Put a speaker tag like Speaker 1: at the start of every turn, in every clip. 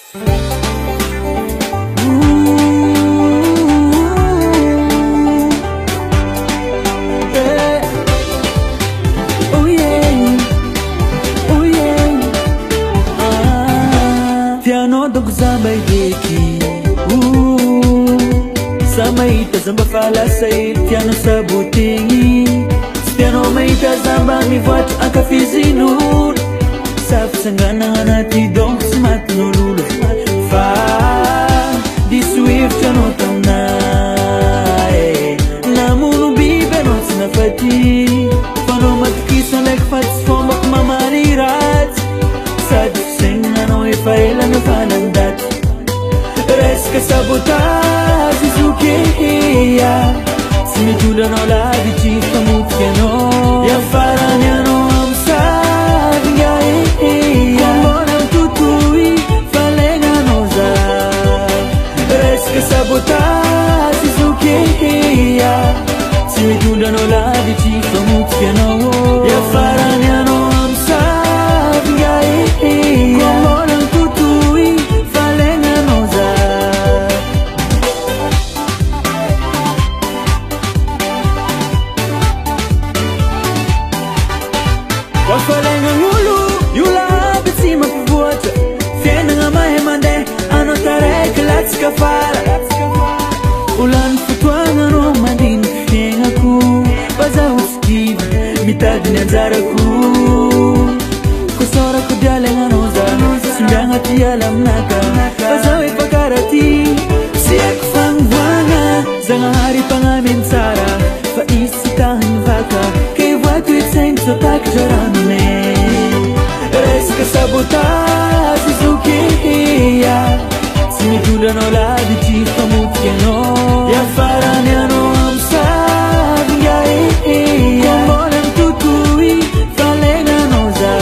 Speaker 1: Sa mahitazamba falasay tiano sa butingi Tiano mahitazamba mivoatra ankafizin'olo Sa fisangana anaty donko sy matin'ololo Fa diso hevitra anao taminay Namono biby anao tsy nafaty Fa anao matokisa ndraiky fa tsy fombako mamaly ratsy Sady fisainana anao efa elana fa nandaty Resaka sabotage izokeia Tsy mitondra anao lavitry famotika anao Iafarany anao am'savinga Mbona mitotoy falegna anao za Resaka sabotage izokeia Tsy mitondra anao lavitry famotika anao Iafarany anao am'savinga Mbona mitotoy falegna anao za Falegnagn'olo io laby tsy mampivoatra Fiainagna mahay mandeha anao taraiky latsaka fara Olany fotoagna anao mandiniky fiaignako Bazaho tsy kivy mitady ny anjarako Kosorako dialegna anao za Simbiagna ty ala aminaka Bazaho efa karaty Sy haiko fagnovoagna Zagnahary mpagnameny tsara Fa izy tsy tahany vaka Kay voato itsaigny sotaky jaranone Resaka sabotage izokeia Tsy mitondra anao lavitry famotika anao Iafarany anao am'savinga Mbona mitotoy falegna anao za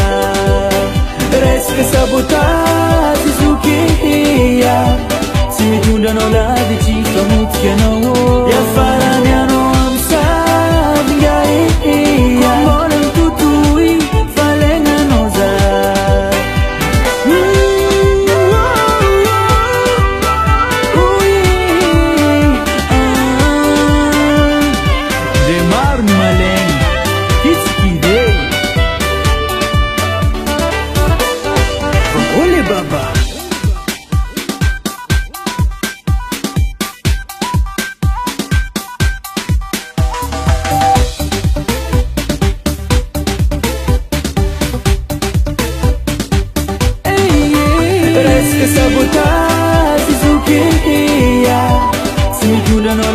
Speaker 1: Resaka sabotage izokeia Tsy mitondra anao lavitry famotika anao Iafarany anao am'savinga Mbona mitotoy falegna anao za Ndre maro ny malegny Kitsikive Ole baba Resaka sabotage izokeia Tsy mitondra anao